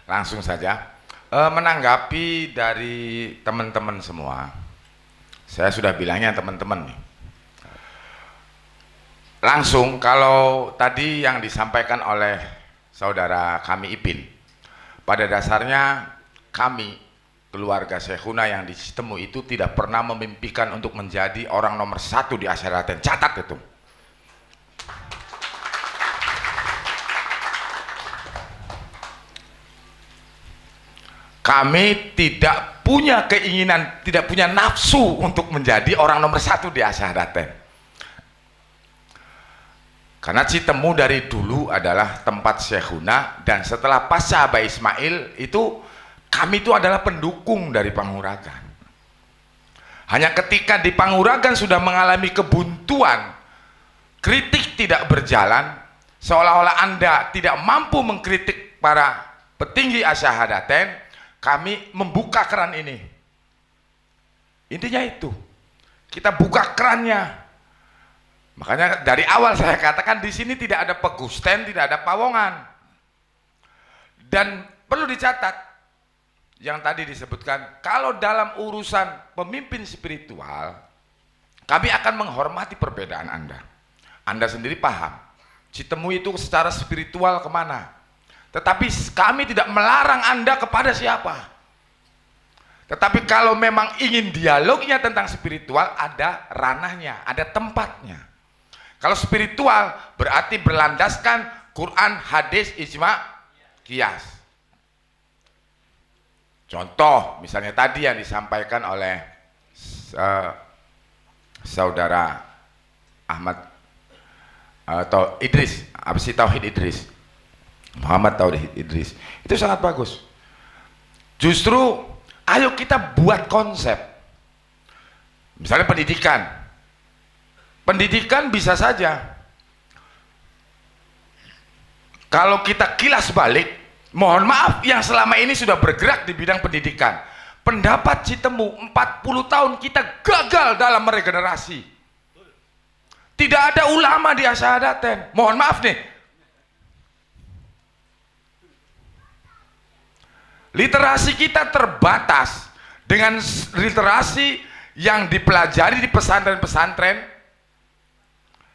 Langsung saja. Menanggapi dari teman-teman semua, saya sudah bilangnya teman-teman nih. Langsung kalau tadi yang disampaikan oleh saudara kami Ipin, pada dasarnya kami keluarga Syekhuna yang di Citemu itu tidak pernah memimpikan untuk menjadi orang nomor 1 di Asyaraten. Catat itu. Kami tidak punya keinginan, tidak punya nafsu untuk menjadi orang nomor 1 di Asyaraten. Karena Citemu dari dulu adalah tempat Syekhuna, dan setelah pasca Abah Ismail itu kami itu adalah pendukung dari Panguragan. Hanya ketika di Panguragan sudah mengalami kebuntuan, kritik tidak berjalan, seolah-olah Anda tidak mampu mengkritik para petinggi Asyhadaten, kami membuka keran ini. Intinya itu, kita buka kerannya. Makanya dari awal saya katakan di sini tidak ada pegusten, tidak ada pawongan. Dan perlu dicatat, yang tadi disebutkan, kalau dalam urusan pemimpin spiritual, kami akan menghormati perbedaan Anda. Anda sendiri paham, Citemu itu secara spiritual kemana. Tetapi kami tidak melarang Anda kepada siapa. Tetapi kalau memang ingin dialognya tentang spiritual, ada ranahnya, ada tempatnya. Kalau spiritual berarti berlandaskan Quran, hadis, ijma, qiyas. Contoh, misalnya tadi yang disampaikan oleh saudara Ahmad atau Idris, Absi Tauhid Idris, Muhammad Tauhid Idris, itu sangat bagus. Justru, ayo kita buat konsep. Misalnya pendidikan. Pendidikan bisa saja. Kalau kita kilas balik, mohon maaf yang selama ini sudah bergerak di bidang pendidikan, pendapat Citemu 40 tahun kita gagal dalam meregenerasi. Tidak ada ulama di Asyhadaten. Mohon maaf nih. Literasi kita terbatas dengan literasi yang dipelajari di pesantren-pesantren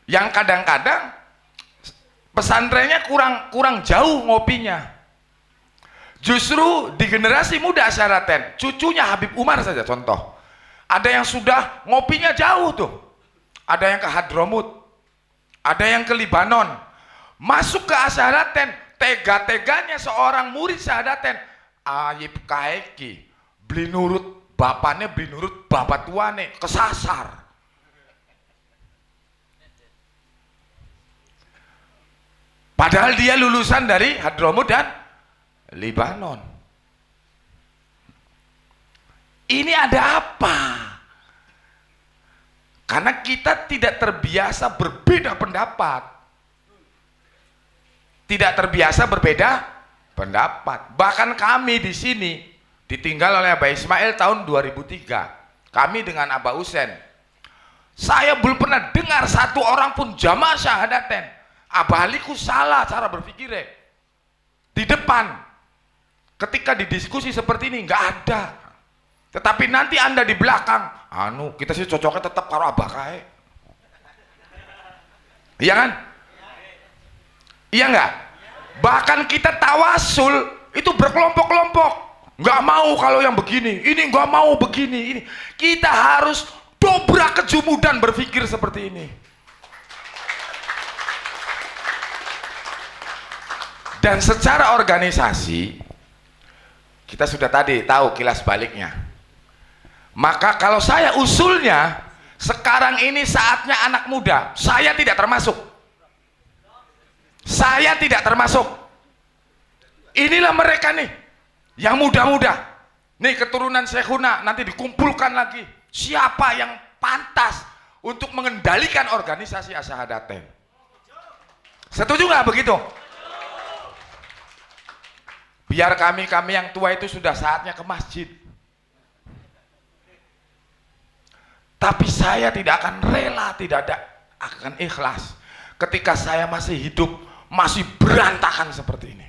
yang kadang-kadang pesantrennya kurang jauh ngopinya. Justru di generasi muda Asyhadaten, cucunya Habib Umar saja contoh, ada yang sudah ngopinya jauh tuh, ada yang ke Hadramut, ada yang ke Libanon, masuk ke Asyhadaten, tega-teganya seorang murid Asyhadaten, ayib kaeki, beli nurut bapaknya, beli nurut bapak tuane, kesasar. Padahal dia lulusan dari Hadramut dan Libanon. Ini ada apa? Karena kita tidak terbiasa berbeda pendapat. Tidak terbiasa berbeda pendapat. Bahkan kami di sini ditinggal oleh Abah Ismail tahun 2003. Kami dengan Abah Husen. Saya belum pernah dengar satu orang pun jamaah Asyhadaten Abah Aliku salah cara berpikirnya. Di depan ketika didiskusi seperti ini nggak ada, tetapi nanti Anda di belakang, kita sih cocoknya tetap karo abah kae, iya kan? Iya nggak? Bahkan kita tawasul itu berkelompok-kelompok, nggak mau kalau yang begini, ini nggak mau begini, ini kita harus dobrak kejumudan berpikir seperti ini. Dan secara organisasi kita sudah tadi tahu kilas baliknya. Maka kalau saya usulnya, sekarang ini saatnya anak muda. Saya tidak termasuk. Saya tidak termasuk. Inilah mereka nih, yang muda-muda. Nih keturunan Syekhuna, nanti dikumpulkan lagi. Siapa yang pantas untuk mengendalikan organisasi Asyhadaten? Setuju nggak begitu? Biar kami yang tua itu sudah saatnya ke masjid. Tapi saya tidak akan rela, tidak akan ikhlas ketika saya masih hidup, masih berantakan seperti ini.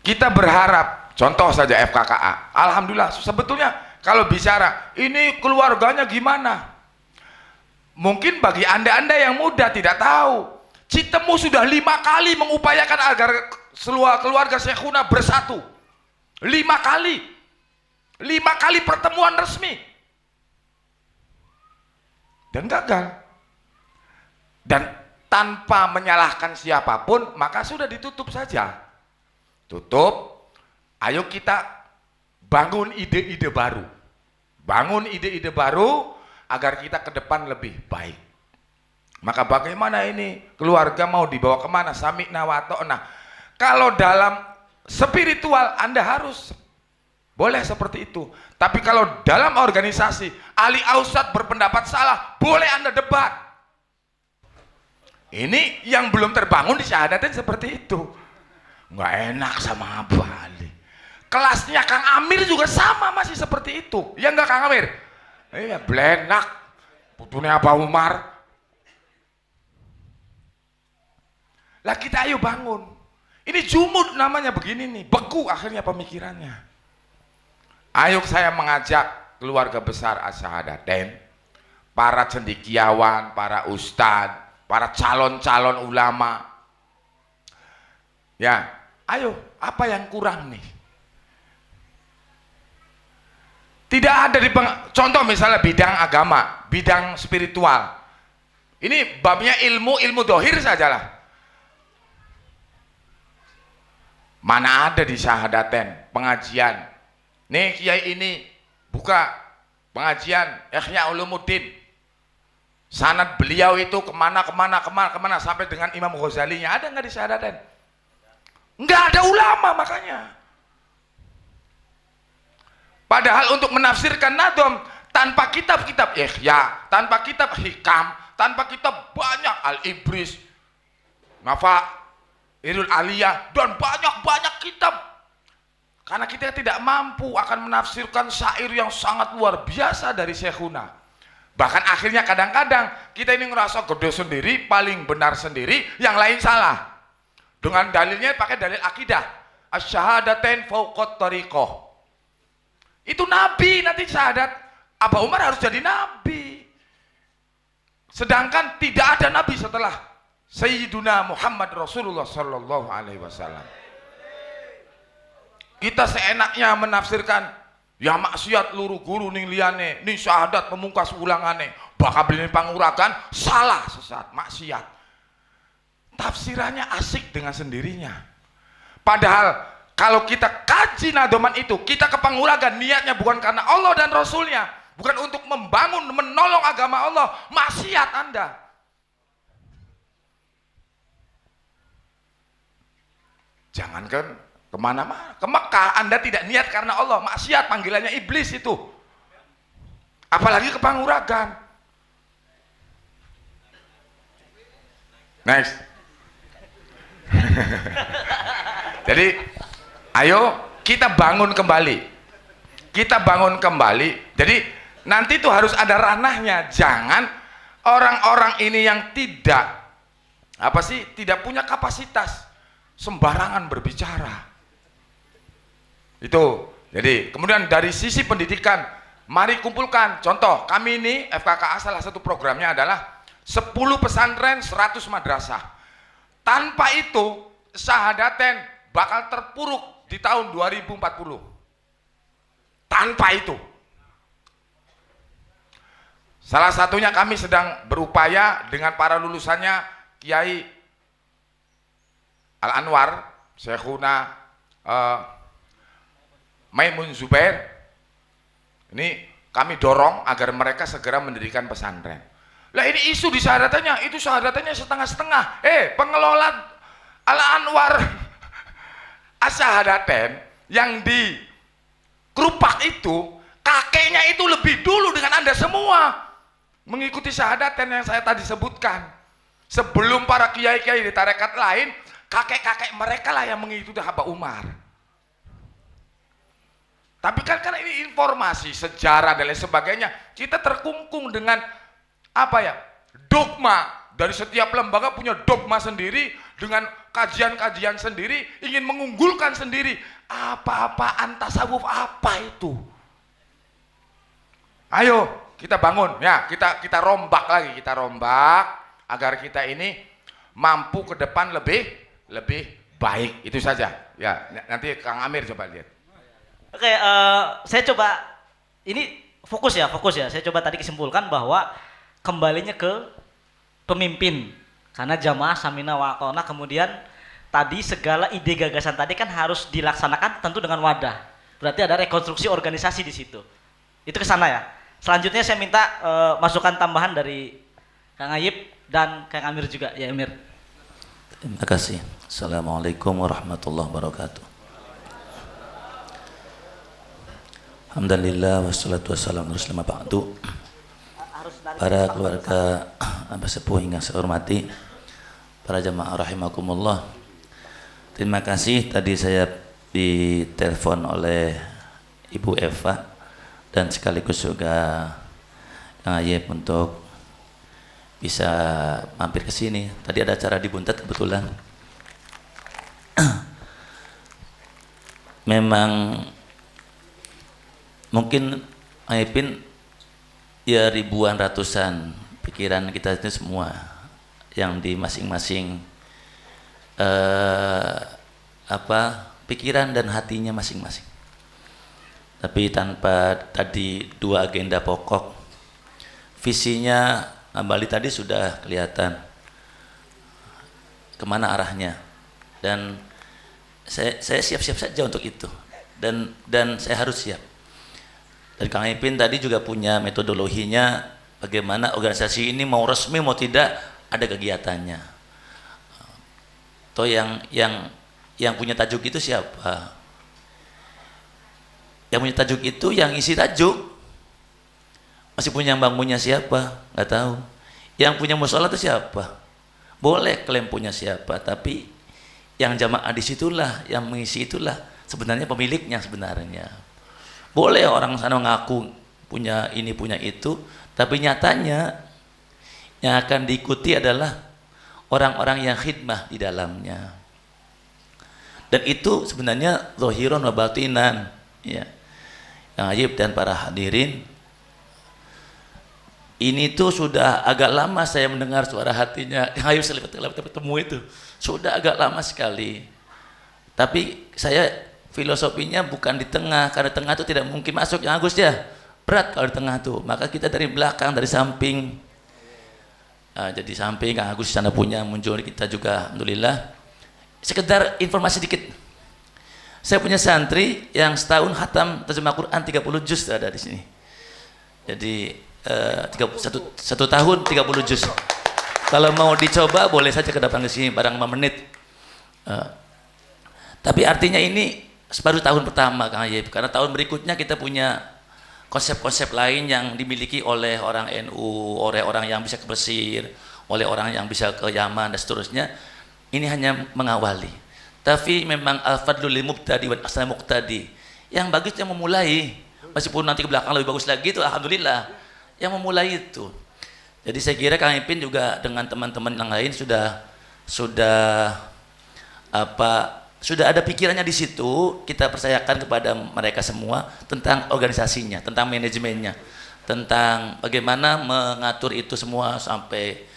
Kita berharap, contoh saja FKKA, alhamdulillah sebetulnya kalau bicara ini keluarganya gimana, mungkin bagi anda yang muda tidak tahu, Citemu sudah 5 kali mengupayakan agar seluruh keluarga Syekhuna bersatu. 5 kali 5 kali pertemuan resmi dan gagal, dan tanpa menyalahkan siapapun maka sudah ditutup saja. Tutup. Ayo kita bangun ide-ide baru, agar kita ke depan lebih baik. Maka bagaimana ini keluarga mau dibawa kemana? Sami'na wa ta'na. Kalau dalam spiritual Anda harus boleh seperti itu, tapi kalau dalam organisasi Ali Ausad berpendapat salah, boleh Anda debat. Ini yang belum terbangun di syahadatin seperti itu. Nggak enak sama Abu Ali. Kelasnya Kang Amir juga sama, masih seperti itu. Ya enggak Kang Amir? Iya, blenak. Putunya Pak Umar. Lah kita ayo bangun. Ini jumud namanya begini nih, beku akhirnya pemikirannya. Ayo saya mengajak keluarga besar Asyhadatain, para cendekiawan, para ustadz, para calon-calon ulama. Ya, ayo, apa yang kurang nih? Tidak ada di contoh misalnya bidang agama, bidang spiritual. Ini babnya ilmu dohir sajalah. Mana ada di Syahadatain pengajian? Nih kiai ini buka pengajian Ihya Ulumuddin. Sanad beliau itu kemana sampai dengan Imam Ghazalinya, ada nggak di Syahadatain? Nggak ada ulama makanya. Padahal untuk menafsirkan Nadom tanpa kitab-kitab Ihya, tanpa kitab Hikam, tanpa kitab banyak Al-Ibris, Irul Aliyah, dan banyak kitab. Karena kita tidak mampu akan menafsirkan syair yang sangat luar biasa dari Syekhuna. Bahkan akhirnya kadang-kadang kita ini ngerasa gede sendiri, paling benar sendiri, yang lain salah. Dengan dalilnya pakai dalil akidah. Asyhadatain fauqat thariqah. Itu nabi, nanti syahadat Abu Umar harus jadi nabi. Sedangkan tidak ada nabi setelah Sayyiduna Muhammad Rasulullah Sallallahu Alaihi Wasallam. Kita seenaknya menafsirkan ya maksiat luru guru ning liyane, ning syahadat pemungkas ulangane, bakal beli panguragan, salah, sesat, maksiat. Tafsirannya asik dengan sendirinya. Padahal kalau kita kaji nadoman itu, kita ke panguragan niatnya bukan karena Allah dan Rasulnya, bukan untuk membangun, menolong agama Allah, maksiat Anda. Jangankan kemana-mana, ke Mekah Anda tidak niat karena Allah, maksiat, panggilannya iblis itu. Apalagi ke panguragan. Next. Jadi ayo kita bangun kembali. Jadi nanti itu harus ada ranahnya. Jangan orang-orang ini yang tidak punya kapasitas sembarangan berbicara. Itu. Jadi kemudian dari sisi pendidikan, mari kumpulkan. Contoh, kami ini FKKA salah satu programnya adalah 10 pesantren 100 madrasah. Tanpa itu Syahadatain bakal terpuruk di tahun 2040. Tanpa itu. Salah satunya kami sedang berupaya dengan para lulusannya Kiai Al-Anwar, Syekhuna Maimun Zubair. Ini kami dorong agar mereka segera mendirikan pesantren. Lah ini isu di syahadatannya, itu syahadatannya setengah-setengah. Pengelola Al-Anwar Asyhadatain yang di Kerupak itu, kakeknya itu lebih dulu dengan Anda semua mengikuti syahadatain yang saya tadi sebutkan. Sebelum para kiai-kiai di tarekat lain, kakek-kakek mereka lah yang mengikuti Habib Umar. Tapi kan karena ini informasi, sejarah dan lain sebagainya, kita terkungkung dengan dogma. Dari setiap lembaga punya dogma sendiri, dengan kajian-kajian sendiri, ingin mengunggulkan sendiri. Apa-apaan tasawuf apa itu? Ayo kita bangun ya, kita rombak lagi, kita rombak agar kita ini mampu ke depan lebih baik. Itu saja ya. Nanti Kang Amir coba lihat. Oke, saya coba ini fokus ya. Saya coba tadi kesimpulkan bahwa kembalinya ke pemimpin, karena jamaah samina wa ata'na. Kemudian tadi segala ide gagasan tadi kan harus dilaksanakan tentu dengan wadah. Berarti ada rekonstruksi organisasi di situ. Itu ke sana ya. Selanjutnya saya minta masukan tambahan dari Kang Ayib dan Kang Amir juga. Ya Amir. Terima kasih. Assalamualaikum warahmatullahi wabarakatuh. Alhamdulillah wassalatu wassalamu ala rasulillah ba'du. Para keluarga Abah Sepuh yang saya hormati, para jamaah rahimakumullah. Terima kasih, tadi saya ditelepon oleh Ibu Eva dan sekaligus juga Kang Ayib untuk bisa mampir ke sini. Tadi ada acara di Buntet kebetulan. Memang mungkin Ayipin ya ribuan ratusan pikiran kita itu semua yang di masing-masing pikiran dan hatinya masing-masing. Tapi tanpa tadi dua agenda pokok, visinya Bali tadi sudah kelihatan kemana arahnya, dan saya siap-siap saja untuk itu, dan saya harus siap. Dan Kang Ipin tadi juga punya metodologinya bagaimana organisasi ini mau resmi mau tidak ada kegiatannya. Toh yang punya tajuk itu siapa? Yang punya tajuk itu yang isi tajuk. Masih punya bangunnya siapa? Nggak tahu. Yang punya musola itu siapa? Boleh klaim punya siapa, tapi yang jamaah di situlah, yang mengisi itulah sebenarnya pemiliknya sebenarnya. Boleh orang sana ngaku punya ini punya itu, tapi nyatanya yang akan diikuti adalah orang-orang yang khidmah di dalamnya. Dan itu sebenarnya zahiran wa batinan, ya. Yang Ayib dan para hadirin, ini tuh sudah agak lama saya mendengar suara hatinya yang Ayib selipat bertemu itu. Sudah agak lama sekali. Tapi saya filosofinya bukan di tengah, karena tengah itu tidak mungkin masuk yang Agus ya. Berat kalau di tengah tuh. Maka kita dari belakang, dari samping. Jadi samping Kang Agus sana punya muncul kita juga alhamdulillah. Sekedar informasi dikit. Saya punya santri yang setahun khatam terjemah Quran 30 juz ada di sini. Jadi satu tahun 30 juz. Kalau mau dicoba boleh saja ke depan ke sini barang 5 menit. Tapi artinya ini baru tahun pertama Kang Ayib, karena tahun berikutnya kita punya konsep-konsep lain yang dimiliki oleh orang NU, oleh orang yang bisa ke Mesir, oleh orang yang bisa ke Yaman dan seterusnya. Ini hanya mengawali. Tapi memang al-fadlul lil mubtadi wal asal muqtadi. Yang bagus yang memulai, meskipun nanti ke belakang lebih bagus lagi itu alhamdulillah. Yang memulai itu. Jadi saya kira Kang Ipin juga dengan teman-teman yang lain sudah ada pikirannya di situ. Kita percayakan kepada mereka semua tentang organisasinya, tentang manajemennya, tentang bagaimana mengatur itu semua sampai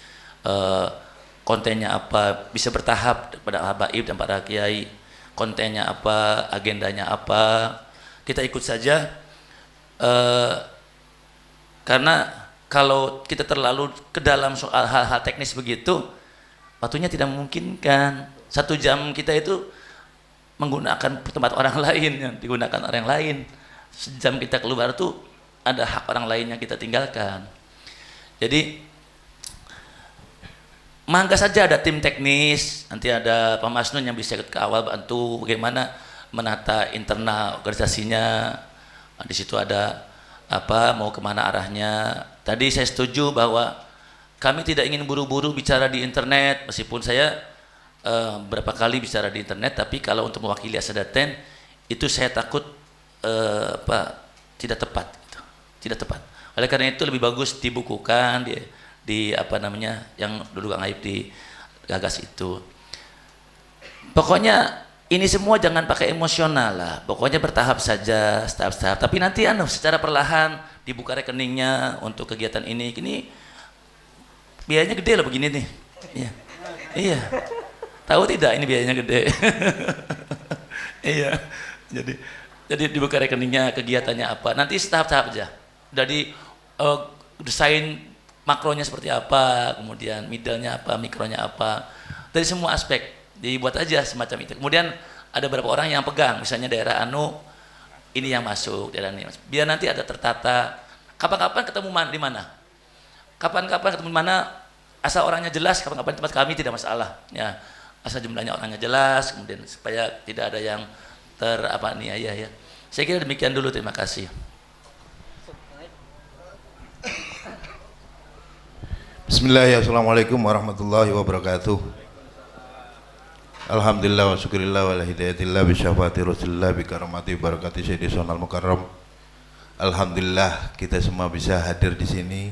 kontennya apa, bisa bertahap pada habaib dan para kiai, kontennya apa, agendanya apa, kita ikut saja. Karena kalau kita terlalu ke dalam soal hal-hal teknis begitu, waktunya tidak memungkinkan. 1 jam kita itu menggunakan tempat orang lain, yang digunakan orang lain. Sejam kita keluar tuh ada hak orang lain yang kita tinggalkan. Jadi mangga saja ada tim teknis, nanti ada Pak Masnun yang bisa ke awal bantu bagaimana menata internal organisasinya. Di situ ada apa, mau kemana arahnya. Tadi saya setuju bahwa kami tidak ingin buru-buru bicara di internet, meskipun saya berapa kali bicara di internet, tapi kalau untuk mewakili Asadaten itu saya takut tidak tepat gitu. Tidak tepat. Oleh karena itu lebih bagus dibukukan di apa namanya yang dulu Kang Aib digagas itu. Pokoknya ini semua jangan pakai emosional lah. Pokoknya bertahap saja, tahap-tahap. Tapi nanti secara perlahan dibuka rekeningnya untuk kegiatan ini. Ini biayanya gede loh begini nih. Iya. Iya. Tahu tidak ini biayanya gede? Iya. Jadi dibuka rekeningnya, kegiatannya apa. Nanti tahap-tahap aja. Jadi desain makronya seperti apa, kemudian middle-nya apa, mikronya apa. Dari semua aspek dibuat aja semacam itu. Kemudian ada beberapa orang yang pegang, misalnya daerah ini yang masuk, daerah ini masuk. Biar nanti ada tertata. Kapan-kapan ketemu di mana? Kapan-kapan ketemu di mana? Asal orangnya jelas, kapan-kapan tempat kami tidak masalah. Ya, asal jumlahnya orangnya jelas, kemudian supaya tidak ada yang aniaya ya. Saya kira demikian dulu. Terima kasih. Bismillahirrahmanirrahim. Assalamualaikum warahmatullahi wabarakatuh. Alhamdulillah wa syukurillah wa la hidayatillah bi syafaati rasulillah bi karamati barakati sayyidi sonal mukarram. Alhamdulillah kita semua bisa hadir di sini.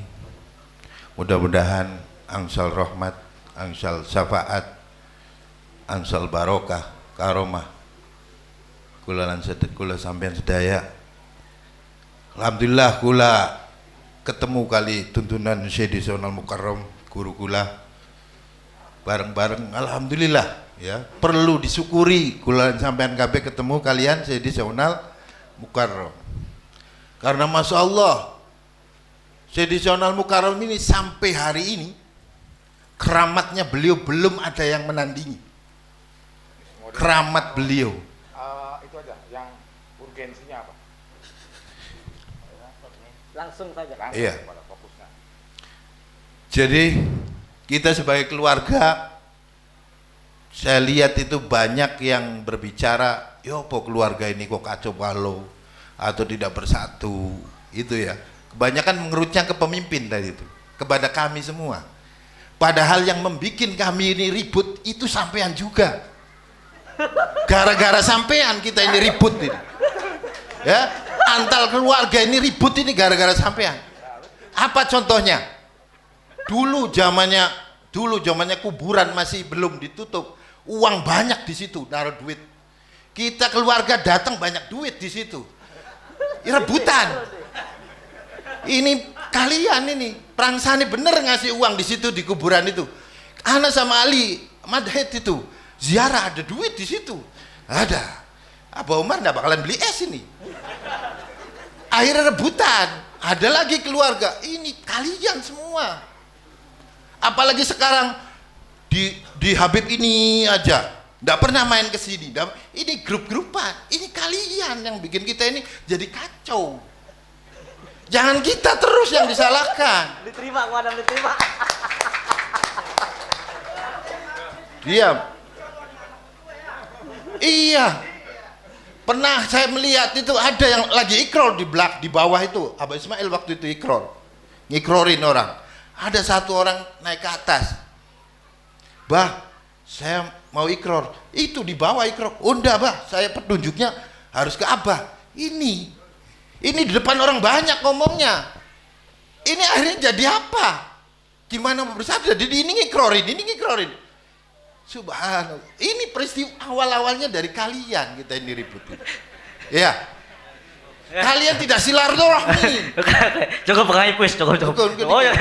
Mudah-mudahan angsal rahmat, angsal syafaat, angsal barokah, karomah kula sampean sedaya. Alhamdulillah kula ketemu kali tuntunan sayyidi sonal mukarram guru kula bareng-bareng. Alhamdulillah ya, perlu disyukuri kula sampean kabeh ketemu kalian Sayyidi Sonal Mukarram. Karena Masya Allah Sayyidi Sonal Mukarram ini sampai hari ini keramatnya beliau belum ada yang menandingi. Keramat beliau. Itu aja yang urgensinya apa? Langsung saja. Iya. Jadi kita sebagai keluarga, saya lihat itu banyak yang berbicara, yo po keluarga ini kok kacau balau atau tidak bersatu, itu ya. Kebanyakan mengerutnya ke pemimpin tadi itu, kepada kami semua. Padahal yang membuat kami ini ribut itu sampean juga. Gara-gara sampean kita ini ribut ini. Ya, antar keluarga ini ribut ini gara-gara sampean. Apa contohnya? Dulu zamannya kuburan masih belum ditutup, uang banyak di situ, naruh duit. Kita keluarga datang banyak duit di situ, rebutan. Ini kalian ini prangsani bener ngasih uang di situ di kuburan itu. Ana sama Ali Madhed itu ziarah ada duit di situ, ada. Abah Umar nggak bakalan beli es ini. Akhirnya rebutan, ada lagi keluarga. Ini kalian semua. Apalagi sekarang di Habib ini aja nggak pernah main ke sini. Ini grup-grupan, ini kalian yang bikin kita ini jadi kacau. Jangan kita terus yang disalahkan. Diterima, gua ada diterima. Diam. Iya. Pernah saya melihat itu ada yang lagi ikror di bawah itu. Abah Ismail waktu itu ikror, ngikrorin orang. Ada satu orang naik ke atas, bah saya mau ikror, itu di bawah ikror. Oh enggak bah, saya petunjuknya harus ke abah. Ini di depan orang banyak ngomongnya. Ini akhirnya jadi apa? Gimana bersatu? Jadi ini ngikrorin. Subhanallah. Ini peristiwa awal-awalnya dari kalian kita ini ributin. Ya. Kalian tidak silaturahmi. Cukup pengaip wis, cukup. Oh ya.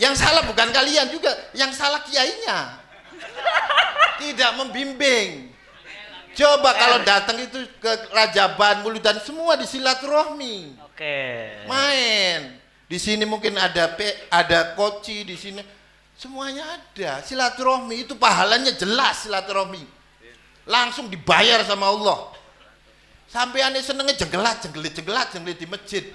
Yang salah bukan kalian juga, yang salah kiainya. Tidak membimbing. Coba kalau datang itu ke Rajaban, Muludan semua disilaturahmi. Oke. Main. Di sini mungkin ada koci di sini. Semuanya ada. Silaturahmi itu pahalanya jelas silaturahmi. Langsung dibayar sama Allah. Sampai aneh senengnya jenggelat di masjid.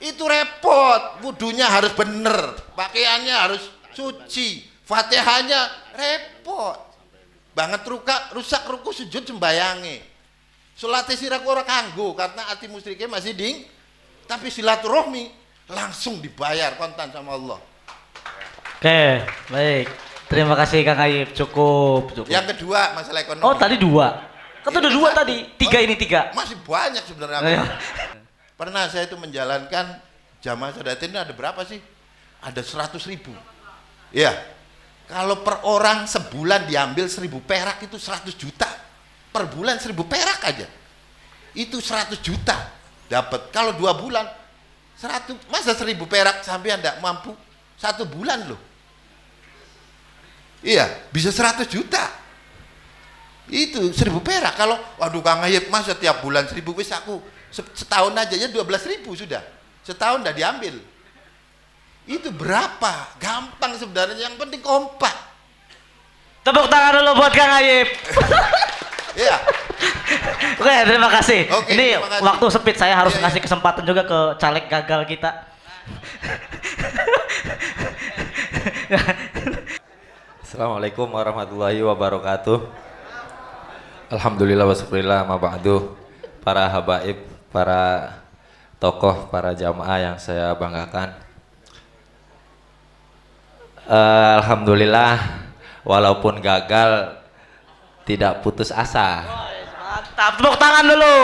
Itu repot, wudunya harus bener, pakaiannya harus suci, fatihahnya repot banget, rusak ruku sujud sembayange, sholatnya sirak ora kanggo karena hati musyriknya masih ding, tapi silaturahmi langsung dibayar kontan sama Allah. Oke, baik, terima kasih Kang Ayib, cukup. Yang kedua masalah ekonomi. Oh tadi dua, kan udah dua tadi, tiga ini tiga. Masih banyak sebenarnya. Pernah saya itu menjalankan jamaah Sadatin, ada berapa sih? Ada 100.000. Iya. Kalau per orang sebulan diambil 1.000 perak itu 100 juta. Per bulan 1.000 perak aja. Itu 100 juta dapat. Kalau 2 bulan 100, masa 1.000 perak sampai Anda mampu 1 bulan loh. Iya, bisa 100 juta. Itu 1.000 perak. Kalau waduh Kang Ayib masa tiap bulan 1.000, wis aku setahun aja ya 12.000 sudah. Setahun udah diambil. Itu berapa? Gampang sebenarnya, yang penting kompak. Tepuk tangan dulu buat Kang Ayib. Iya. Oke, terima kasih. Oke, Ini terima kasih. waktu sempit, saya harus Iya, ngasih iya. kesempatan juga ke caleg gagal kita. Assalamualaikum warahmatullahi wabarakatuh. Alhamdulillah wassyukurillah ma ba'du. Para habaib, para tokoh, para jamaah yang saya banggakan. Alhamdulillah walaupun gagal tidak putus asa. Mantap, tepuk tangan dulu.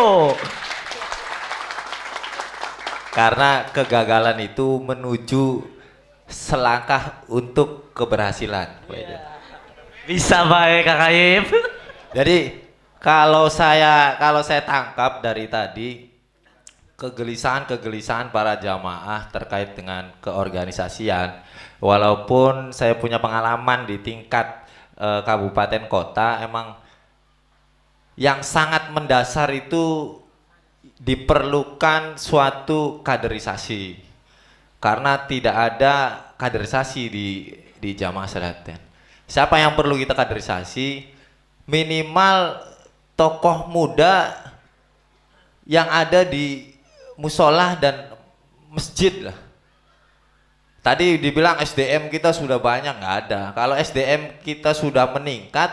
Karena kegagalan itu menuju selangkah untuk keberhasilan. Bisa baik Kang Ayib. Jadi kalau saya tangkap dari tadi kegelisahan para jamaah terkait dengan keorganisasian, walaupun saya punya pengalaman di tingkat kabupaten kota, emang yang sangat mendasar itu diperlukan suatu kaderisasi, karena tidak ada kaderisasi di jamaah Sadaten. Siapa yang perlu kita kaderisasi? Minimal tokoh muda yang ada di musola dan masjid lah. Tadi dibilang SDM kita sudah banyak, nggak ada. Kalau SDM kita sudah meningkat,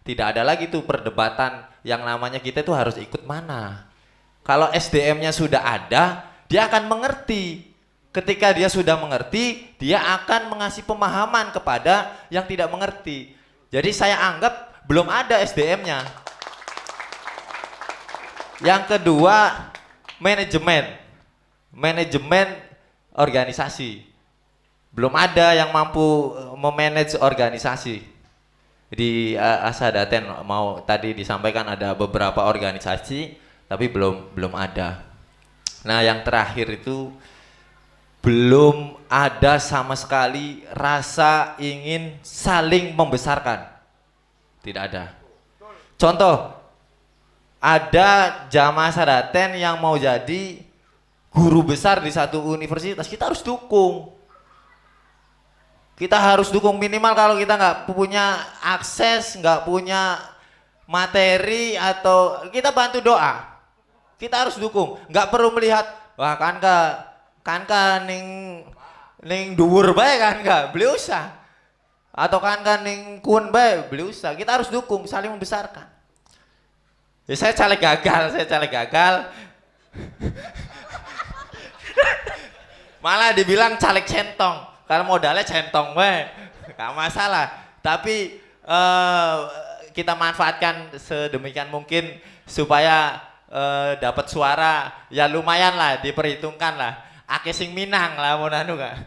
tidak ada lagi tuh perdebatan yang namanya kita tuh harus ikut mana. Kalau SDM-nya sudah ada, dia akan mengerti. Ketika dia sudah mengerti, dia akan mengasih pemahaman kepada yang tidak mengerti. Jadi saya anggap belum ada SDM-nya. Yang kedua, manajemen organisasi. Belum ada yang mampu memanage organisasi. Di Asadaten mau tadi disampaikan ada beberapa organisasi, tapi belum ada. Nah, yang terakhir itu belum ada sama sekali rasa ingin saling membesarkan. Tidak ada. Contoh, ada jamaah Sadaten yang mau jadi guru besar di satu universitas, kita harus dukung. Kita harus dukung, minimal kalau kita nggak punya akses, nggak punya materi, atau kita bantu doa. Kita harus dukung, nggak perlu melihat, wah kan ning dhuwur bae kan beli usah. Atau kan ning kun bae beli usah. Kita harus dukung, saling membesarkan. Ya, saya caleg gagal. Malah dibilang caleg centong. Kalau modalnya centong bae, nggak masalah. Tapi kita manfaatkan sedemikian mungkin supaya dapat suara, ya lumayan lah, diperhitungkan lah. Ake sing minang lah mau nanu gak.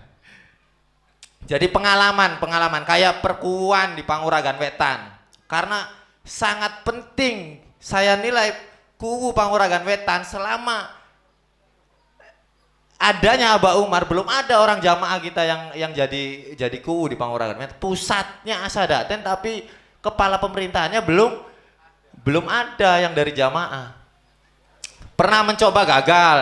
Jadi pengalaman kayak perkuan di Panguragan Wetan, karena sangat penting saya nilai kuwu Panguragan Wetan. Selama adanya Abah Umar, belum ada orang jamaah kita yang jadi kuwu di Panguragan Wetan. Pusatnya Asadaten, tapi kepala pemerintahannya belum ada yang dari jamaah. Pernah mencoba gagal,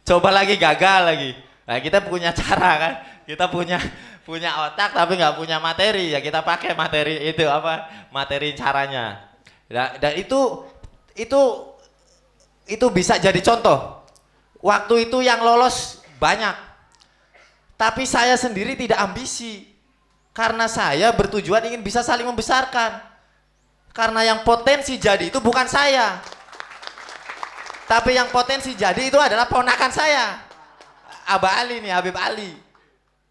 coba lagi gagal lagi. Nah, kita punya cara kan, kita punya otak tapi nggak punya materi, ya kita pakai materi itu, materi caranya. Dan itu bisa jadi contoh. Waktu itu yang lolos banyak, tapi saya sendiri tidak ambisi, karena saya bertujuan ingin bisa saling membesarkan. Karena yang potensi jadi itu bukan saya, tapi yang potensi jadi itu adalah ponakan saya, Abah Ali nih, Habib Ali.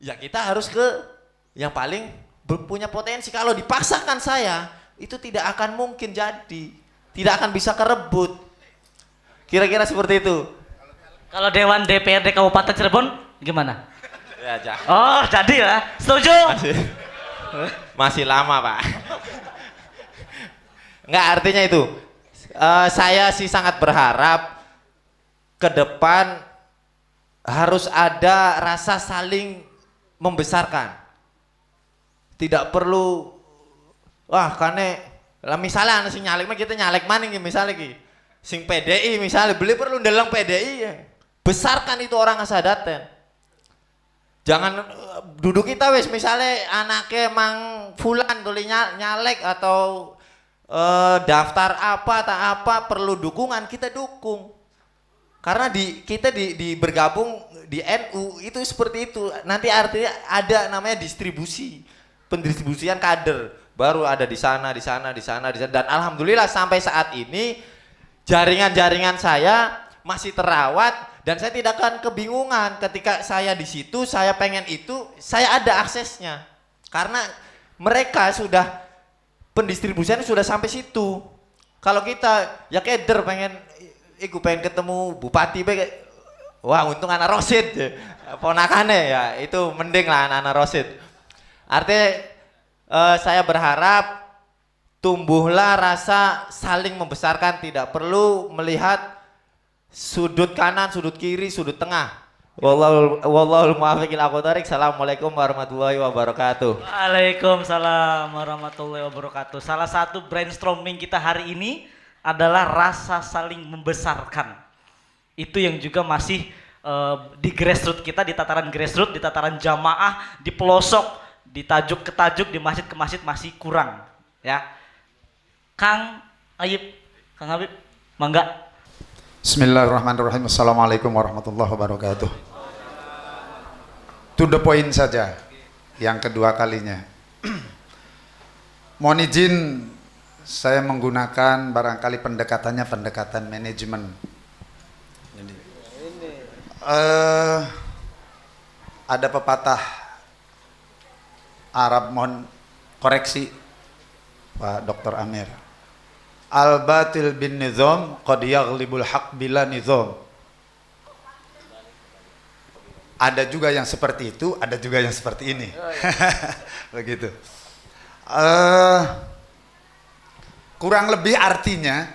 Ya kita harus ke yang paling punya potensi. Kalau dipaksakan saya, itu tidak akan mungkin jadi, tidak akan bisa kerebut. Kira-kira seperti itu. Kalau Dewan DPRD Kabupaten Cirebon gimana? Ya, jangan. Oh, jadi ya. Setuju? Masih lama, Pak. Enggak, artinya itu. Saya sih sangat berharap ke depan harus ada rasa saling membesarkan. Tidak perlu wah kane lah misalnya sing nyalek mah kita nyalek maning misalnya ki. Sing PDI misalnya beli perlu ndeleng PDI ya. Besarkan itu orang asadaten. Jangan duduk kita wes misalnya anaknya mang fulan tuli nyalek atau daftar apa tak apa perlu dukungan kita dukung. Karena kita di bergabung di NU itu seperti itu. Nanti artinya ada namanya distribusi, pendistribusian kader. Baru ada di sana dan alhamdulillah sampai saat ini jaringan-jaringan saya masih terawat dan saya tidak akan kebingungan ketika saya di situ, saya pengen itu, saya ada aksesnya. Karena mereka sudah pendistribusiannya sudah sampai situ. Kalau kita ya keder pengen pengen ketemu bupati wah untung anak Rosid ponakannya ya itu mending lah anak Rosid. Artinya saya berharap tumbuhlah rasa saling membesarkan, tidak perlu melihat sudut kanan, sudut kiri, sudut tengah. Wallahul muwaffiq ila aqwamit thoriq. Assalamualaikum warahmatullahi wabarakatuh. Waalaikumsalam warahmatullahi wabarakatuh. Salah satu brainstorming kita hari ini adalah rasa saling membesarkan. Itu yang juga masih di grassroots kita, di tataran grassroots, di tataran jamaah, di pelosok, di tajuk ke tajuk, di masjid ke masjid masih kurang, ya. Kang Habib, mangga. Bismillahirrahmanirrahim. Assalamualaikum warahmatullahi wabarakatuh. To the point saja, yang kedua kalinya. Mohon izin saya menggunakan barangkali pendekatannya pendekatan manajemen. Ada pepatah Arab, mohon koreksi Pak Dr. Amir. Al-batil bin nizam qad yaghlibul haq bila nizam. Ada juga yang seperti itu, ada juga yang seperti ini. Begitu. Kurang lebih artinya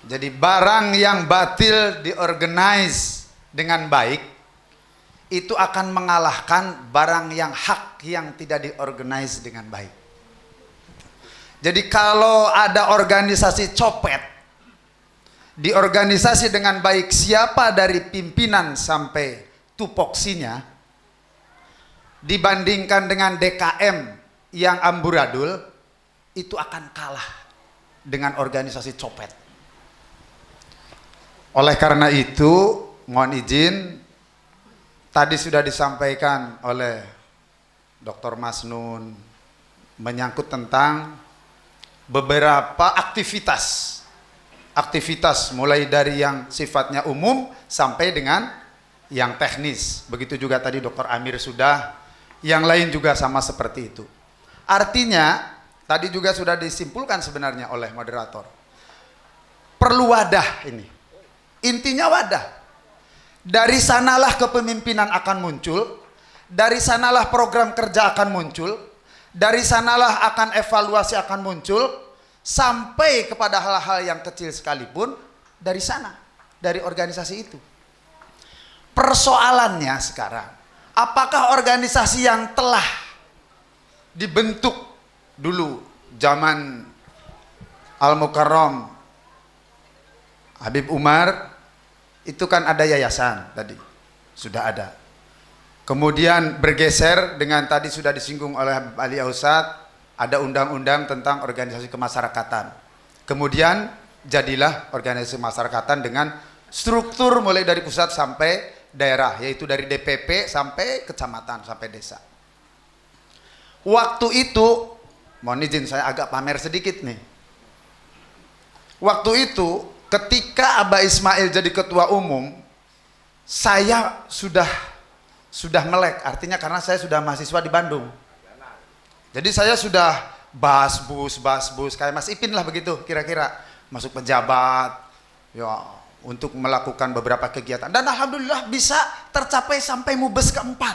jadi barang yang batil diorganize dengan baik itu akan mengalahkan barang yang hak yang tidak diorganize dengan baik. Jadi kalau ada organisasi copet diorganisasi dengan baik, siapa dari pimpinan sampai tupoksinya dibandingkan dengan DKM yang amburadul, itu akan kalah dengan organisasi copet. Oleh karena itu, mohon izin, tadi sudah disampaikan oleh Dr. Masnun menyangkut tentang beberapa aktivitas mulai dari yang sifatnya umum sampai dengan yang teknis. Begitu juga tadi Dr. Amir sudah, yang lain juga sama seperti itu. Artinya tadi juga sudah disimpulkan sebenarnya oleh moderator. Perlu wadah ini. Intinya wadah. Dari sanalah kepemimpinan akan muncul, dari sanalah program kerja akan muncul, dari sanalah akan evaluasi akan muncul, sampai kepada hal-hal yang kecil sekalipun dari sana, dari organisasi itu. Persoalannya sekarang, apakah organisasi yang telah dibentuk dulu zaman Al-Mukarram Habib Umar, itu kan ada yayasan tadi, sudah ada. Kemudian bergeser dengan tadi sudah disinggung oleh Habib Ali Ausad, ada undang-undang tentang organisasi kemasyarakatan. Kemudian jadilah organisasi kemasyarakatan dengan struktur mulai dari pusat sampai daerah, yaitu dari DPP sampai kecamatan sampai desa. Waktu itu, mohon izin saya agak pamer sedikit nih. Waktu itu ketika Abah Ismail jadi ketua umum, saya sudah melek, artinya karena saya sudah mahasiswa di Bandung. Jadi saya sudah bahas bus, kayak Mas Ipin lah begitu kira-kira, masuk pejabat, ya untuk melakukan beberapa kegiatan. Dan alhamdulillah bisa tercapai sampai mubes keempat.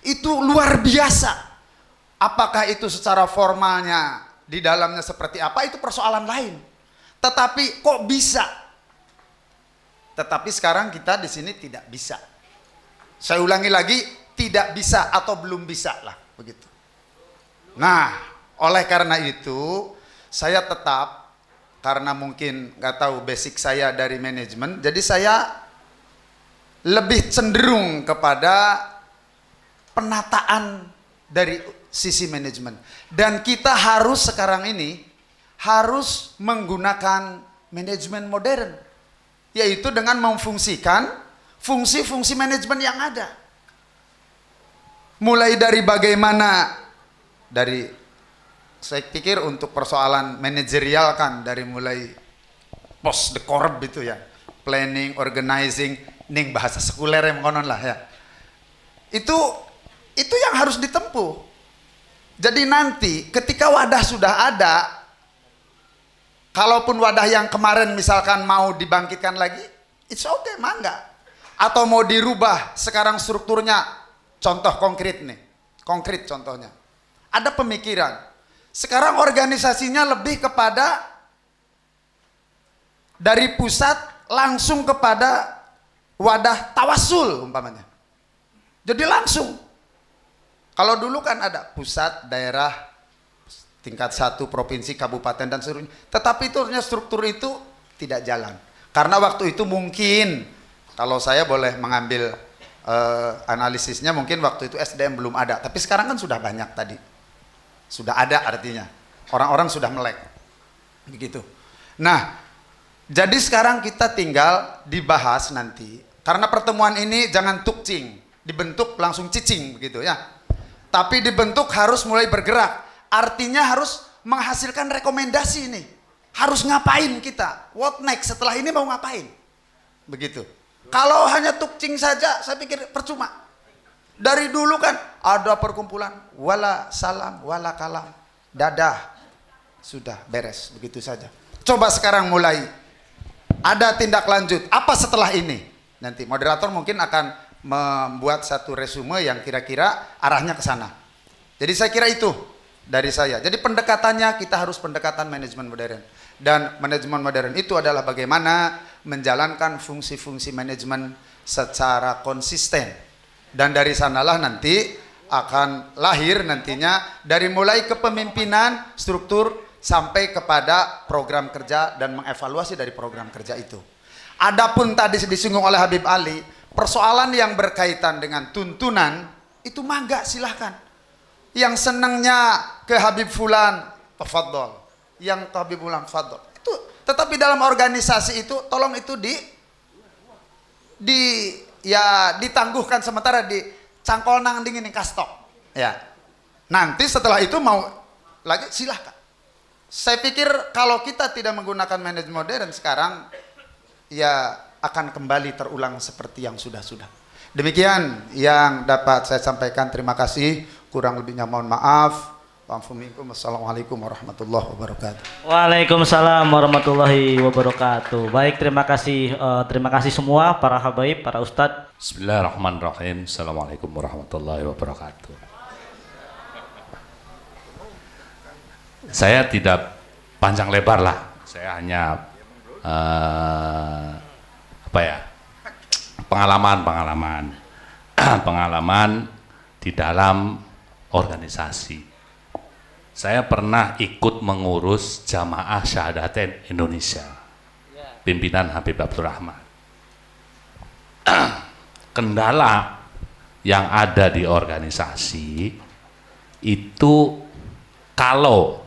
itu luar biasa. Apakah itu secara formalnya di dalamnya seperti apa itu persoalan lain. Tetapi kok bisa? Tetapi sekarang kita di sini tidak bisa. Saya ulangi lagi, tidak bisa atau belum bisa lah begitu. Nah, oleh karena itu saya tetap, karena mungkin nggak tahu basic saya dari manajemen, jadi saya lebih cenderung kepada penataan dari sisi manajemen. Dan kita harus sekarang ini harus menggunakan manajemen modern, yaitu dengan memfungsikan fungsi-fungsi manajemen yang ada. Mulai dari bagaimana, dari saya pikir untuk persoalan manajerial kan, dari mulai post the corp itu ya, planning, organizing, ning bahasa sekuler yang konon lah ya. Itu yang harus ditempuh. Jadi nanti ketika wadah sudah ada, kalaupun wadah yang kemarin misalkan mau dibangkitkan lagi, it's okay, mangga. Atau mau dirubah sekarang strukturnya, contoh konkret nih, konkret contohnya. Ada pemikiran, sekarang organisasinya lebih kepada dari pusat langsung kepada wadah tawasul umpamanya. Jadi langsung. Kalau dulu kan ada pusat, daerah, tingkat 1, provinsi, kabupaten dan seluruhnya. Tetapi itu struktur itu tidak jalan. Karena waktu itu mungkin, kalau saya boleh mengambil analisisnya, mungkin waktu itu SDM belum ada. Tapi sekarang kan sudah banyak tadi. Sudah ada artinya. Orang-orang sudah melek. Begitu. Nah, jadi sekarang kita tinggal dibahas nanti. Karena pertemuan ini jangan tukcing. Dibentuk langsung cicing begitu ya. Tapi dibentuk harus mulai bergerak. Artinya harus menghasilkan rekomendasi ini. Harus ngapain kita? What next? Setelah ini mau ngapain? Begitu. Kalau hanya tukcing saja, saya pikir percuma. Dari dulu kan ada perkumpulan. Wala salam, wala kalam. Dadah. Sudah beres. Begitu saja. Coba sekarang mulai. Ada tindak lanjut. Apa setelah ini? Nanti moderator mungkin akan membuat satu resume yang kira-kira arahnya ke sana. Jadi saya kira itu dari saya. Jadi pendekatannya kita harus pendekatan manajemen modern. Dan manajemen modern itu adalah bagaimana menjalankan fungsi-fungsi manajemen secara konsisten. Dan dari sanalah nanti akan lahir nantinya dari mulai kepemimpinan, struktur sampai kepada program kerja dan mengevaluasi dari program kerja itu. Adapun tadi disinggung oleh Habib Ali, persoalan yang berkaitan dengan tuntunan itu mangga silahkan. Yang senangnya ke Habib Fulan, tafadhol. Yang ke Habib Fulan, tafadhol. Itu, tetapi dalam organisasi itu tolong itu ditangguhkan sementara, di cangkol nang dingin kastok. Ya. Nanti setelah itu mau lagi silahkan. Saya pikir kalau kita tidak menggunakan manajemen modern sekarang, ya akan kembali terulang seperti yang sudah-sudah. Demikian yang dapat saya sampaikan. Terima kasih. Kurang lebihnya mohon maaf. Wassalamualaikum warahmatullahi wabarakatuh. Waalaikumsalam warahmatullahi wabarakatuh. Baik, terima kasih semua para habaib, para ustadz. Bismillahirrahmanirrahim. Assalamualaikum warahmatullahi wabarakatuh. Saya tidak panjang lebar lah. Saya hanya pengalaman di dalam organisasi. Saya pernah ikut mengurus Jamaah Syahadatain Indonesia, pimpinan Habib Abdurrahman. Kendala yang ada di organisasi itu, kalau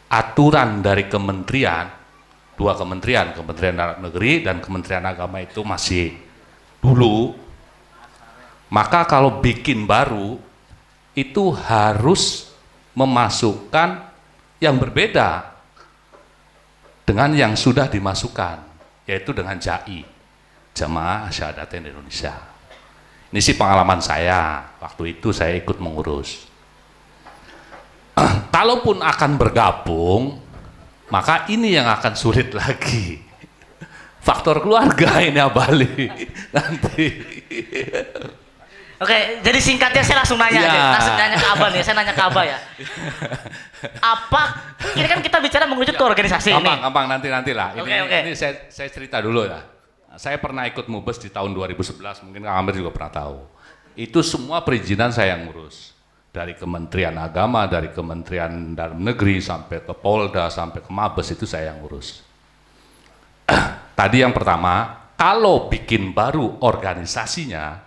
aturan dari kementerian, dua kementerian, Kementerian Dalam Negeri dan Kementerian Agama itu masih dulu, maka kalau bikin baru itu harus memasukkan yang berbeda dengan yang sudah dimasukkan, yaitu dengan JAI, Jamaah Syahadatain Indonesia. Ini sih pengalaman saya, waktu itu saya ikut mengurus. Kalaupun akan bergabung, maka ini yang akan sulit lagi. Faktor keluarga ini abali nanti. Oke, jadi singkatnya saya langsung nanya Ya. aja. Langsung nanya ke Abah nih, saya nanya ke Abah ya. Apa, ini kan kita bicara mengerucut ke organisasi ini. Gampang nanti lah. Oke, oke. Ini saya cerita dulu ya. Saya pernah ikut Mubes di tahun 2011, mungkin Kang Amir juga pernah tahu. Itu semua perizinan saya yang ngurus. Dari Kementerian Agama, dari Kementerian Dalam Negeri, sampai ke Polda, sampai ke Mabes, itu saya yang ngurus. Tadi yang pertama, kalau bikin baru organisasinya,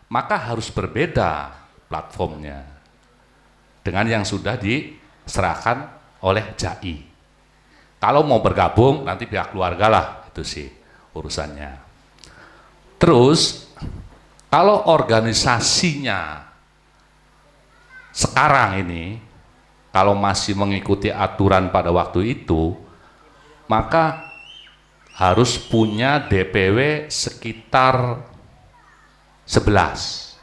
maka harus berbeda platformnya dengan yang sudah diserahkan oleh JAI. Kalau mau bergabung, nanti pihak keluarga lah, itu sih urusannya. Terus, kalau organisasinya sekarang ini, kalau masih mengikuti aturan pada waktu itu, maka harus punya DPW sekitar 11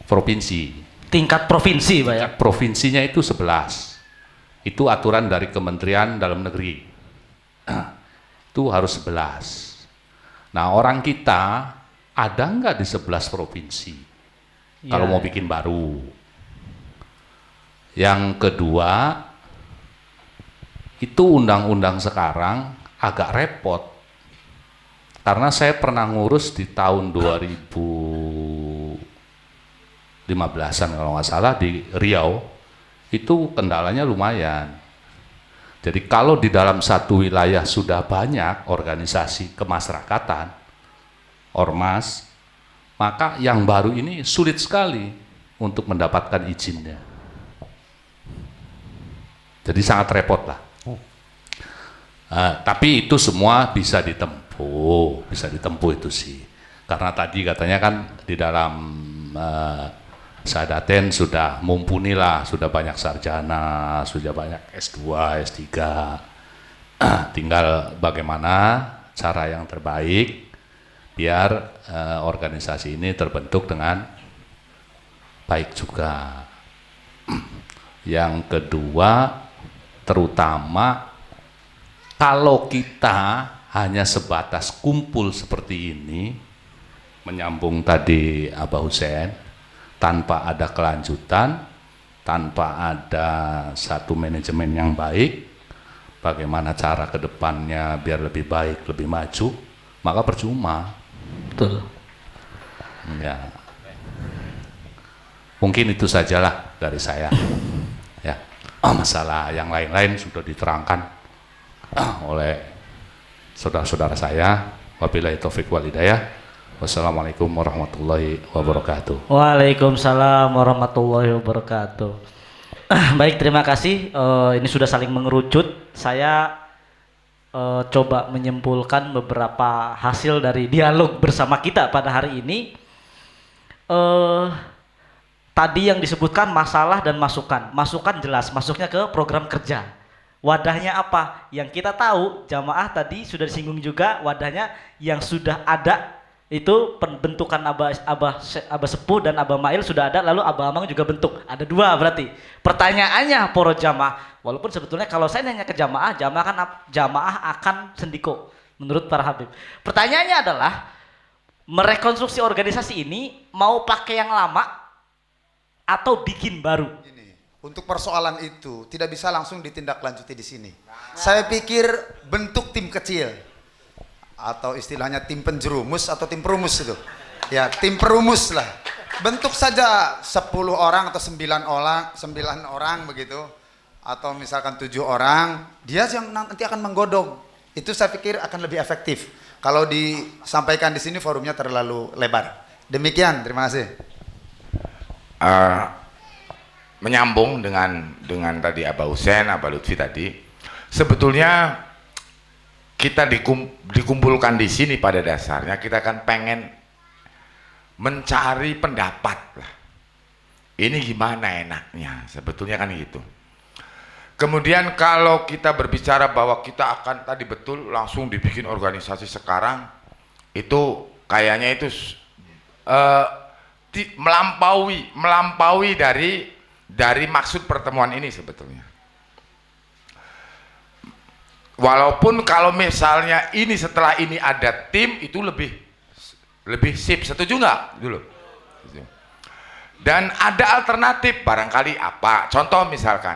provinsi. Tingkat provinsi, Pak ya. Provinsinya itu 11. Itu aturan dari Kementerian Dalam Negeri. Itu harus 11. Nah, orang kita ada nggak di 11 provinsi? Kalau Ya. mau bikin baru. Yang kedua, itu undang-undang sekarang agak repot. Karena saya pernah ngurus di tahun 2015-an kalau nggak salah di Riau, itu kendalanya lumayan. Jadi kalau di dalam satu wilayah sudah banyak organisasi kemasyarakatan, ormas, maka yang baru ini sulit sekali untuk mendapatkan izinnya. Jadi sangat repot lah. Tapi itu semua bisa ditempuh itu sih. Karena tadi katanya kan di dalam Sadaten sudah mumpuni lah, sudah banyak sarjana, sudah banyak S2, S3. Tinggal bagaimana cara yang terbaik biar organisasi ini terbentuk dengan baik juga. Yang kedua, terutama kalau kita hanya sebatas kumpul seperti ini, menyambung tadi Abah Hussein, tanpa ada kelanjutan, tanpa ada satu manajemen yang baik, bagaimana cara ke depannya biar lebih baik, lebih maju, maka percuma. Betul. Ya. Mungkin itu sajalah dari saya. Ya. Masalah yang lain-lain sudah diterangkan oleh saudara-saudara saya. Wabillahi taufik wal hidayah. Wassalamualaikum warahmatullahi wabarakatuh. Waalaikumsalam warahmatullahi wabarakatuh. Baik, terima kasih. Ini sudah saling mengerucut. Saya coba menyimpulkan beberapa hasil dari dialog bersama kita pada hari ini. Tadi yang disebutkan masalah dan masukan. Masukan jelas, masuknya ke program kerja. Wadahnya apa? Yang kita tahu, jamaah tadi sudah disinggung juga, wadahnya yang sudah ada itu pembentukan Abah Sepuh dan Abah Mail sudah ada, lalu Abah Amang juga bentuk. Ada dua berarti. Pertanyaannya poro jamaah, walaupun sebetulnya kalau saya nanya ke jamaah akan sendiko menurut para habib. Pertanyaannya adalah merekonstruksi organisasi ini mau pakai yang lama atau bikin baru? Gini, untuk persoalan itu tidak bisa langsung ditindaklanjuti di sini. Saya pikir bentuk tim kecil atau istilahnya tim penjerumus atau tim perumus itu. Ya, tim perumus lah. Bentuk saja 10 orang atau 9 orang begitu. Atau misalkan 7 orang, dia yang nanti akan menggodok. Itu saya pikir akan lebih efektif. Kalau disampaikan di sini forumnya terlalu lebar. Demikian, terima kasih. Menyambung dengan tadi Abah Hussein, Abah Lutfi tadi, sebetulnya kita dikumpulkan di sini pada dasarnya kita kan pengen mencari pendapat lah. Ini gimana enaknya, sebetulnya kan gitu. Kemudian kalau kita berbicara bahwa kita akan tadi betul langsung dibikin organisasi sekarang, itu kayaknya itu melampaui dari maksud pertemuan ini sebetulnya. Walaupun kalau misalnya ini setelah ini ada tim itu lebih sip, setuju nggak dulu? Gitu. Dan ada alternatif barangkali apa? Contoh misalkan,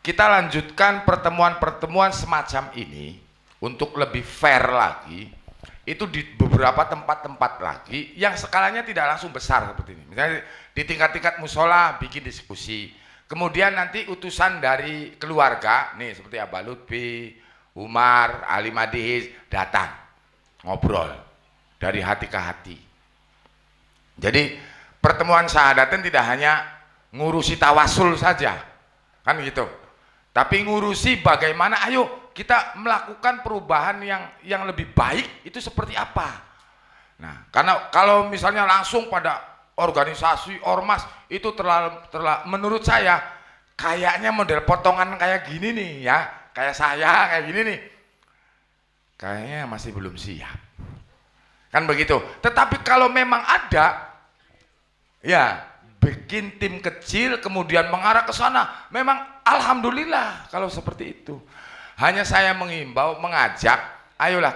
kita lanjutkan pertemuan-pertemuan semacam ini untuk lebih fair lagi, itu di beberapa tempat-tempat lagi yang skalanya tidak langsung besar seperti ini. Misalnya di tingkat-tingkat musola bikin diskusi. Kemudian nanti utusan dari keluarga, nih seperti Abah Lutfi, Umar, Ali Madihis datang ngobrol dari hati ke hati. Jadi pertemuan Syahadatain tidak hanya ngurusi tawasul saja, kan gitu. Tapi ngurusi bagaimana, ayo kita melakukan perubahan yang lebih baik itu seperti apa. Nah, karena kalau misalnya langsung pada organisasi ormas itu terlalu menurut saya kayaknya model potongan kayak gini nih ya, kayak saya kayak gini nih, kayaknya masih belum siap. Kan begitu. Tetapi kalau memang ada, ya bikin tim kecil kemudian mengarah ke sana, memang alhamdulillah kalau seperti itu. Hanya saya mengimbau, mengajak, ayolah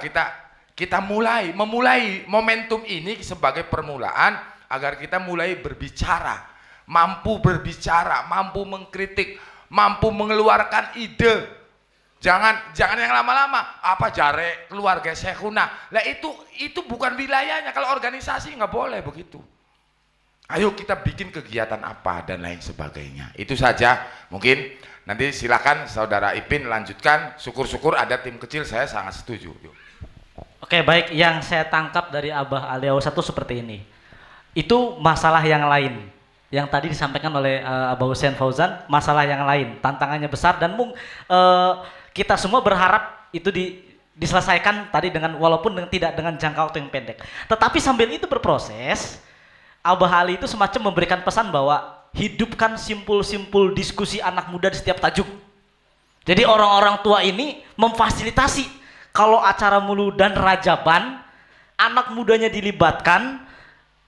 kita memulai momentum ini sebagai permulaan agar kita mulai berbicara, mampu mengkritik, mampu mengeluarkan ide. Jangan yang lama-lama, apa jare keluarga Syekhuna. Lah itu bukan wilayahnya. Kalau organisasi nggak boleh begitu. Ayo kita bikin kegiatan apa dan lain sebagainya. Itu saja. Mungkin nanti silakan Saudara Ipin lanjutkan. Syukur-syukur ada tim kecil, saya sangat setuju. Oke, baik, yang saya tangkap dari Abah Aliaus itu seperti ini. Itu masalah yang lain. Yang tadi disampaikan oleh Abah Hussein Fauzan, masalah yang lain, tantangannya besar dan kita semua berharap itu diselesaikan tadi walaupun tidak dengan jangka waktu yang pendek. Tetapi sambil itu berproses, Abah Ali itu semacam memberikan pesan bahwa hidupkan simpul-simpul diskusi anak muda di setiap tajuk. Jadi orang-orang tua ini memfasilitasi kalau acara Muludan Rajaban, anak mudanya dilibatkan,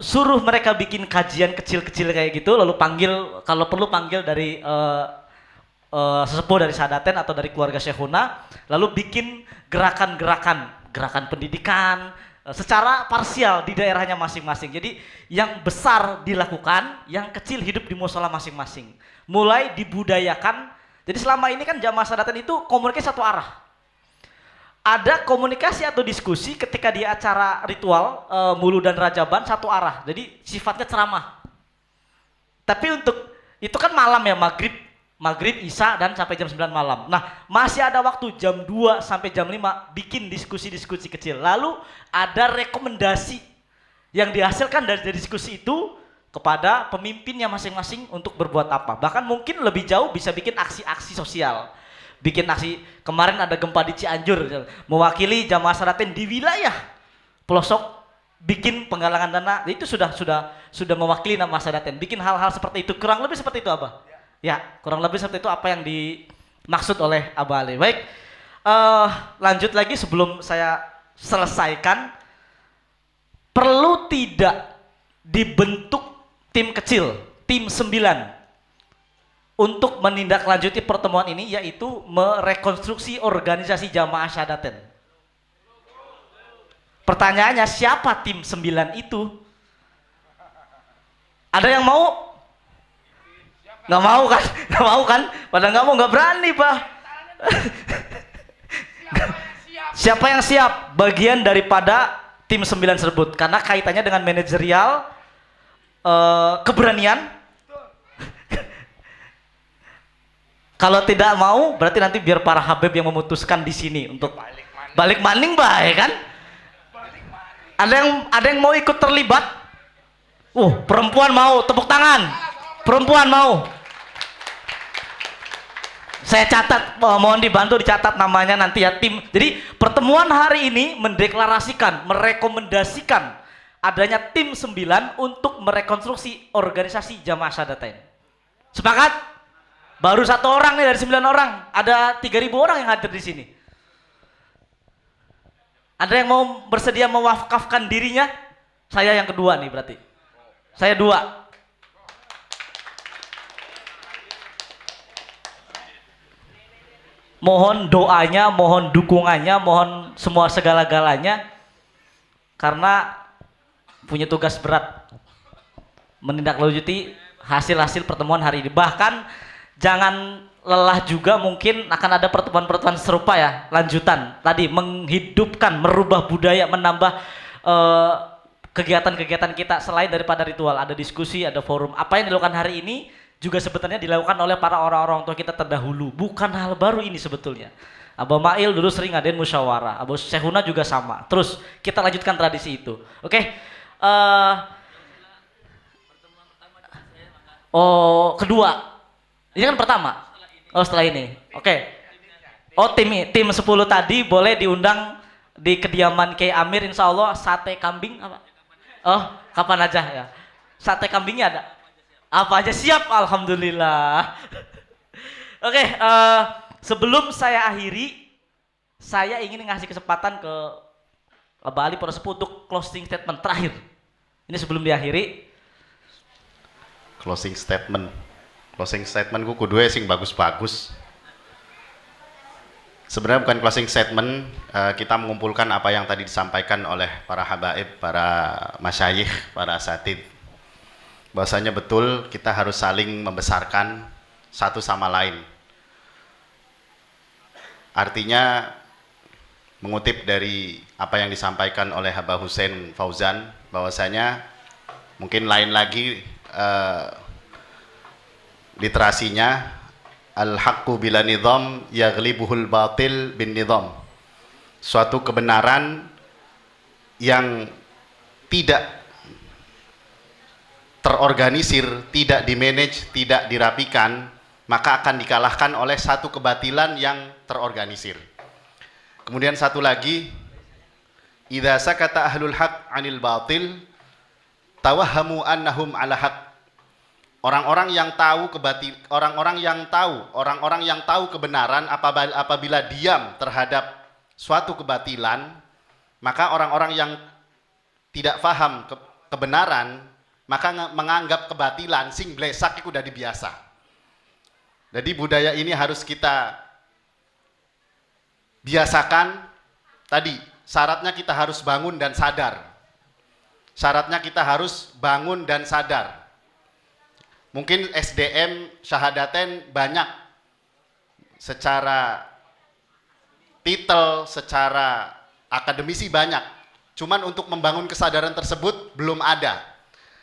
suruh mereka bikin kajian kecil-kecil kayak gitu, lalu kalau perlu panggil dari sesepuh dari Syahadatain atau dari keluarga Syekhuna, lalu bikin gerakan pendidikan secara parsial di daerahnya masing-masing. Jadi yang besar dilakukan, yang kecil hidup di musola masing-masing. Mulai dibudayakan. Jadi selama ini kan jamaah Syahadatain itu komunikasi satu arah. Ada komunikasi atau diskusi ketika di acara ritual Muludan Rajaban satu arah. Jadi sifatnya ceramah. Tapi untuk itu kan malam ya, maghrib, isya, dan sampai jam 9 malam. Nah, masih ada waktu jam 2 sampai jam 5 bikin diskusi-diskusi kecil. Lalu ada rekomendasi yang dihasilkan dari diskusi itu kepada pemimpinnya masing-masing untuk berbuat apa. Bahkan mungkin lebih jauh bisa bikin aksi-aksi sosial. Bikin aksi, kemarin ada gempa di Cianjur, mewakili jamaah Syahadatain di wilayah pelosok, bikin penggalangan dana, itu sudah mewakili nama Syahadatain. Bikin hal-hal seperti itu, kurang lebih seperti itu Abah. Ya, kurang lebih seperti itu apa yang dimaksud oleh Abah Ali. Baik, lanjut lagi sebelum saya selesaikan. Perlu tidak dibentuk tim kecil, tim 9 untuk menindaklanjuti pertemuan ini, yaitu merekonstruksi organisasi jamaah Syahadatain. Pertanyaannya, siapa tim 9 itu? Ada yang mau? Nggak mau kan? Nggak mau kan? Padahal nggak mau, nggak berani Pak. Siapa yang siap? Bagian daripada tim 9 tersebut, karena kaitannya dengan manajerial, keberanian. Kalau tidak mau, berarti nanti biar para Habib yang memutuskan di sini untuk balik maning baik kan? Ada yang mau ikut terlibat? Perempuan mau, tepuk tangan. Perempuan mau. Saya catat, mohon dibantu dicatat namanya nanti ya tim. Jadi pertemuan hari ini mendeklarasikan, merekomendasikan adanya tim 9 untuk merekonstruksi organisasi jamaah Syahadatain. Sepakat? Baru 1 orang nih dari 9 orang. Ada 3.000 orang yang hadir di sini. Ada yang mau bersedia mewakafkan dirinya? Saya yang kedua nih berarti. Saya 2. Mohon doanya, mohon dukungannya, mohon semua segala-galanya, karena punya tugas berat. menindaklanjuti hasil-hasil pertemuan hari ini. Bahkan jangan lelah juga, mungkin akan ada pertemuan-pertemuan serupa ya, lanjutan tadi menghidupkan, merubah budaya, menambah kegiatan-kegiatan kita selain daripada ritual. Ada diskusi, ada forum. Apa yang dilakukan hari ini juga sebetulnya dilakukan oleh para orang-orang tua kita terdahulu. Bukan hal baru ini sebetulnya. Abah Mail dulu sering ngadain musyawarah, Abah Syekhuna juga sama. Terus kita lanjutkan tradisi itu. Oke. Oh, kedua. Ini kan pertama. Oh, setelah ini. Oke. Oh, tim 10 tadi boleh diundang di kediaman Kiai Amir, insya Allah sate kambing apa? Oh, kapan aja ya. Sate kambingnya ada? Apa aja siap, alhamdulillah. Oke, sebelum saya akhiri, saya ingin ngasih kesempatan ke Abah Ali Pura Sepuh untuk closing statement terakhir. Ini sebelum diakhiri. Closing statement ku kudu sing bagus-bagus. Sebenarnya bukan closing statement, kita mengumpulkan apa yang tadi disampaikan oleh para habaib, para masyayikh, para asatid. Bahwasanya betul kita harus saling membesarkan satu sama lain. Artinya mengutip dari apa yang disampaikan oleh Habib Hussein Fauzan, bahwasanya mungkin lain lagi literasinya, al-haqqu bila nizam yaghlibuhul batil bin nizam. Suatu kebenaran yang tidak terorganisir, tidak dimanage, tidak dirapikan, maka akan dikalahkan oleh satu kebatilan yang terorganisir. Kemudian satu lagi, idza sakata ahlul haq 'anil batil tawahhamu annahum 'ala haq. Orang-orang yang tahu orang-orang yang tahu kebenaran apabila diam terhadap suatu kebatilan, maka orang-orang yang tidak paham kebenaran maka menganggap kebatilan sing blesak iku udah dibiasa. Jadi budaya ini harus kita biasakan. Tadi syaratnya kita harus bangun dan sadar. Syaratnya kita harus bangun dan sadar. Mungkin SDM syahadaten banyak, secara titel, secara akademisi banyak, cuman untuk membangun kesadaran tersebut belum ada.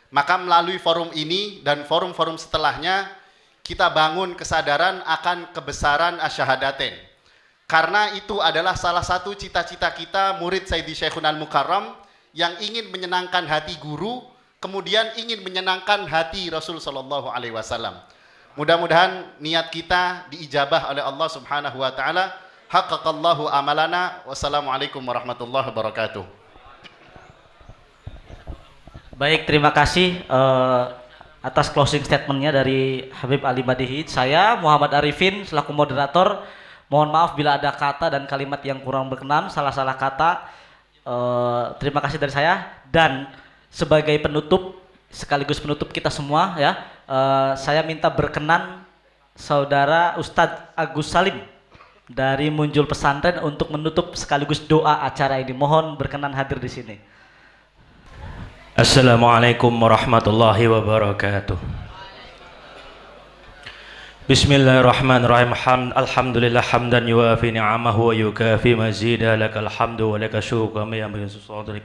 Maka melalui forum ini dan forum-forum setelahnya, kita bangun kesadaran akan kebesaran asyahadaten. Karena itu adalah salah satu cita-cita kita murid Sayyidi Syekhun Al-Mukarram yang ingin menyenangkan hati guru, kemudian ingin menyenangkan hati Rasul Sallallahu Alaihi Wasallam. Mudah-mudahan niat kita diijabah oleh Allah Subhanahu Wa Taala. Haqqaqallahu amalana. Wassalamualaikum warahmatullahi wabarakatuh. Baik, terima kasih atas closing statementnya dari Habib Ali Madihid. Saya Muhammad Arifin selaku moderator. Mohon maaf bila ada kata dan kalimat yang kurang berkenan, salah-salah kata. Terima kasih dari saya. Dan sebagai penutup, sekaligus penutup kita semua ya, saya minta berkenan Saudara Ustadz Agus Salim dari Munjul Pesantren untuk menutup sekaligus doa acara ini. Mohon berkenan hadir di sini. Assalamualaikum warahmatullahi wabarakatuh. Bismillahirrahmanirrahim. Alhamdulillah hamdan yuafi ni'amahu wa yukafi mazidah lakal hamdu wa laka syukru kama yanbaghi li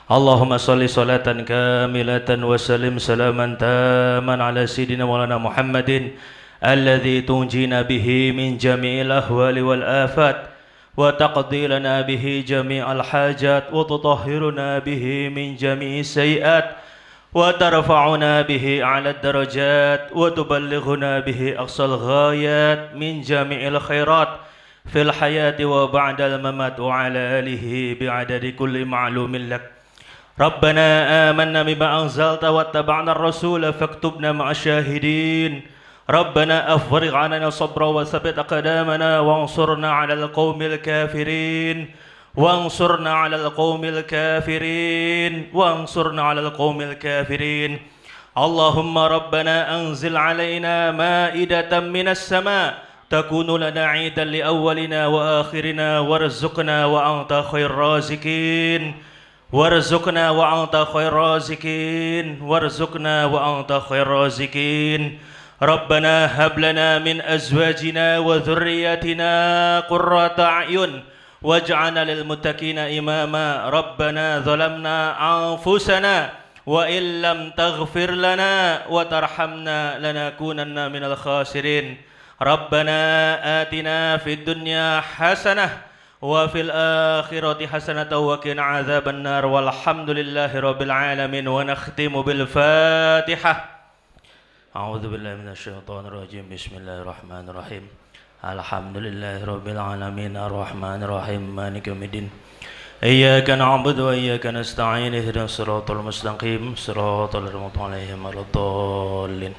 Allahumma salli salatan kamilatan wa sallim salaman taman ala sayyidina maulana Muhammadin alladhi tunjina bihi min jami'il ahwali wal afat wa taqdi lana bihi jami'al hajat wa tutahhiruna bihi min jami'i sayiat wa tarfa'una bihi a'la darajat wa tuballighuna bihi aqsal ghayat min jami'il khairat fil hayati wa ba'dal mamat wa ala alihi bi'adadi kulli ma'lumin lak. ربنا آمنا بما أنزلت واتبعنا الرسول فاكتبنا مع الشاهدين ربنا أفرغ عننا صبرا وثبت أقدامنا وانصرنا على القوم الكافرين وانصرنا على القوم الكافرين وانصرنا على القوم الكافرين اللهم ربنا أنزل علينا مائدة من السماء تكون لنا عيدا لأولنا وآخرنا وارزقنا وأنت خير الرازقين وارزقنا وأنت خير الرازقين وارزقنا وأنت خير الرازقين ربنا هب لنا من أزواجنا وذرياتنا قرة أعين واجعلنا للمتقين إماما ربنا ظلمنا أنفسنا وإن لم تغفر لنا وترحمنا لنكونن من الخاسرين ربنا آتنا في الدنيا حسنة وفي الآخرة حسنة وقنا عذاب النار والحمد لله رب العالمين ونختم بالفاتحة أعوذ بالله من الشيطان الرجيم بسم الله الرحمن الرحيم الحمد لله رب العالمين الرحمن الرحيم مالك يوم الدين إياك نعبد وإياك نستعين اهدنا الصراط المستقيم صراط المغضوب عليهم ولا الضالين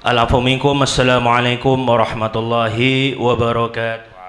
العفو منكم السلام عليكم ورحمة الله وبركاته